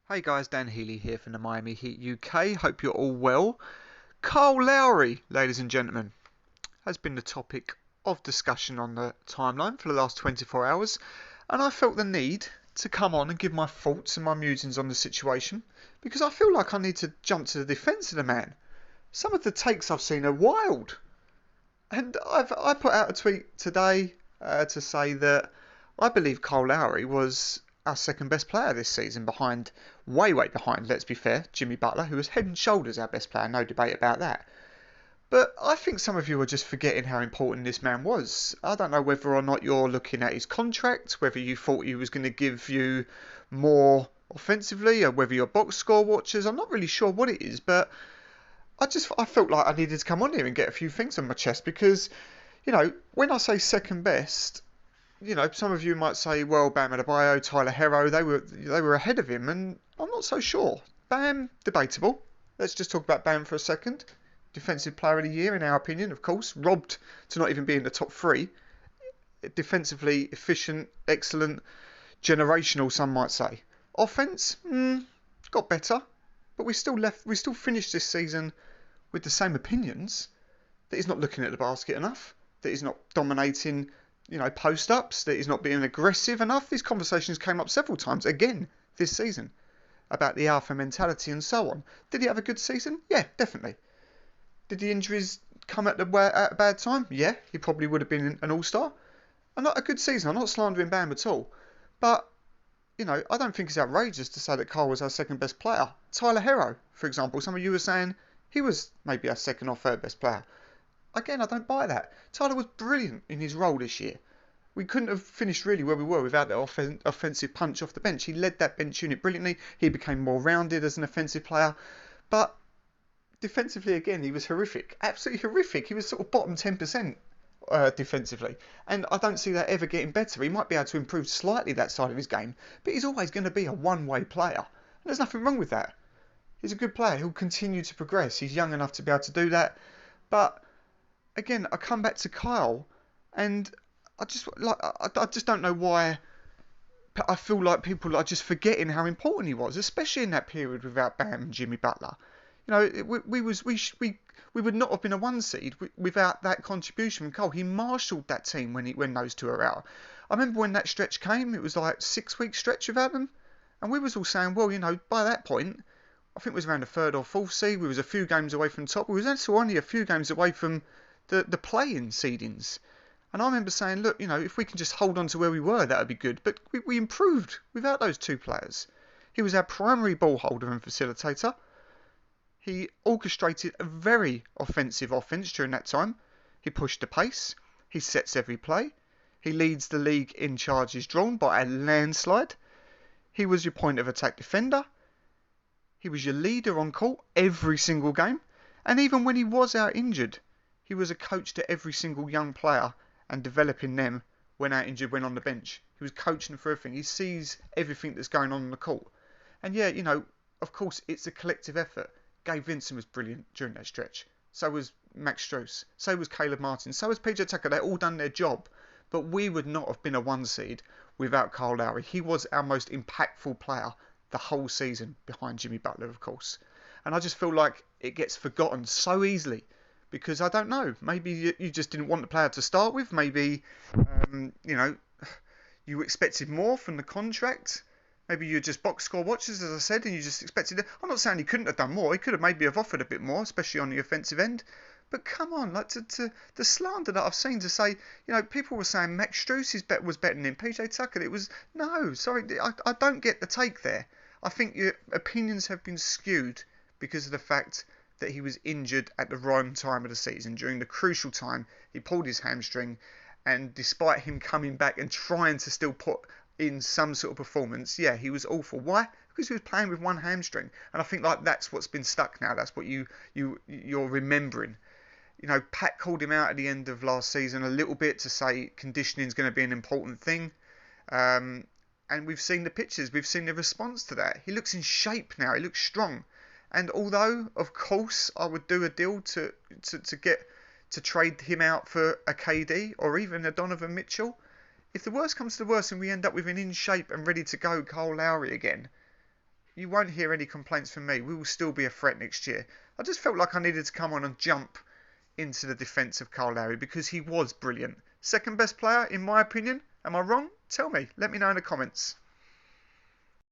Hey guys, Dan Healy here from the Miami Heat UK. Hope you're all well. Kyle Lowry, ladies and gentlemen, has been the topic of discussion on the timeline for the last 24 hours, and I felt the need to come on and give my thoughts and my musings on the situation because I feel like I need to jump to the defence of the man. Some of the takes I've seen are wild, and I put out a tweet today to say that I believe Kyle Lowry was our second best player this season, behind, way behind, let's be fair, Jimmy Butler, who was head and shoulders our best player, no debate about that. But I think some of you are just forgetting how important this man was. I don't know whether or not you're looking at his contract, whether you thought he was going to give you more offensively, or whether you're box score watchers. I'm not really sure what it is, but I felt like I needed to come on here and get a few things on my chest because, when I say second best, some of you might say, well, Bam Adebayo, Tyler Herro, they were ahead of him, and I'm not so sure. Bam, debatable. Let's just talk about Bam for a second. Defensive Player of the Year, in our opinion, of course. Robbed to not even be in the top three. Defensively efficient, excellent, generational, some might say. Offense, got better, but we still finished this season with the same opinions. That he's not looking at the basket enough. That he's not dominating post-ups, that he's not being aggressive enough. These conversations came up several times, again, this season, about the alpha mentality and so on. Did he have a good season? Yeah, definitely. Did the injuries come at a bad time? Yeah, he probably would have been an all-star. And not a good season. I'm not slandering Bam at all. But, I don't think it's outrageous to say that Kyle was our second best player. Tyler Herro, for example, some of you were saying he was maybe our second or third best player. Again, I don't buy that. Tyler was brilliant in his role this year. We couldn't have finished really where we were without that offensive punch off the bench. He led that bench unit brilliantly. He became more rounded as an offensive player. But defensively, again, he was horrific. Absolutely horrific. He was sort of bottom 10% defensively. And I don't see that ever getting better. He might be able to improve slightly that side of his game, but he's always going to be a one-way player. And there's nothing wrong with that. He's a good player. He'll continue to progress. He's young enough to be able to do that. But again, I come back to Kyle, and I just don't know why. I feel like people are just forgetting how important he was, especially in that period without Bam and Jimmy Butler. We would not have been a one seed without that contribution from Cole. He marshalled that team when those two are out. I remember when that stretch came, it was like 6 week stretch without them, and we was all saying, well, by that point, I think it was around the third or fourth seed. We was a few games away from top. We was also only a few games away from the play-in seedings. And I remember saying, look, if we can just hold on to where we were, that would be good. But we improved without those two players. He was our primary ball holder and facilitator. He orchestrated a very offensive offense during that time. He pushed the pace. He sets every play. He leads the league in charges drawn by a landslide. He was your point of attack defender. He was your leader on court every single game. And even when he was out injured, he was a coach to every single young player and developing them when out injured, when on the bench. He was coaching for everything. He sees everything that's going on the court. And yeah, of course, it's a collective effort. Gabe Vincent was brilliant during that stretch. So was Max Strus. So was Caleb Martin. So was PJ Tucker. They all done their job. But we would not have been a one seed without Kyle Lowry. He was our most impactful player the whole season, behind Jimmy Butler, of course. And I just feel like it gets forgotten so easily. Because I don't know, maybe you just didn't want the player to start with. Maybe, you expected more from the contract. Maybe you're just box score watchers, as I said, and you just expected it. I'm not saying he couldn't have done more. He could have maybe have offered a bit more, especially on the offensive end. But come on, like to the slander that I've seen to say, people were saying Max Strus was better than him. PJ Tucker, it was, no, sorry, I don't get the take there. I think your opinions have been skewed because of the fact that he was injured at the wrong time of the season. During the crucial time, he pulled his hamstring, and despite him coming back and trying to still put in some sort of performance, yeah, he was awful. Why? Because he was playing with one hamstring, and I think that's what's been stuck now. That's what you're remembering. Pat called him out at the end of last season a little bit to say conditioning is going to be an important thing. And we've seen the pictures, we've seen the response to that. He looks in shape now, he looks strong. And although, of course, I would do a deal to trade him out for a KD or even a Donovan Mitchell, if the worst comes to the worst and we end up with an in shape and ready to go Kyle Lowry again, you won't hear any complaints from me. We will still be a threat next year. I just felt like I needed to come on and jump into the defence of Kyle Lowry because he was brilliant. Second best player, in my opinion. Am I wrong? Tell me. Let me know in the comments.